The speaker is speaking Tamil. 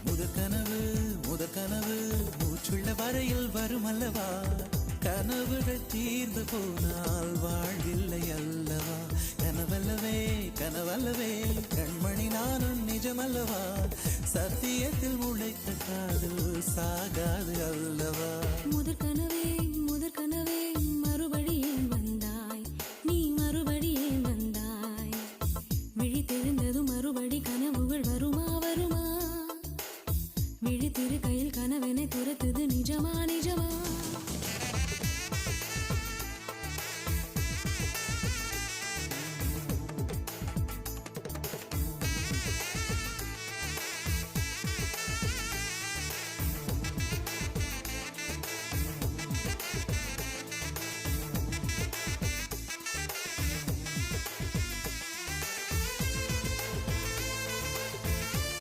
முதற்கனவு மூச்சுள்ள வரையில் வரும் அல்லவா, கனவுகள் தீர்ந்து போனால் வாழ்வில்லை அல்லவா. கனவல்லவே கண்மணி நானும் நிஜமல்லவா, சத்தியத்தில் உழைத்த காதல் சாகாது அல்லவா. முதற்கனவே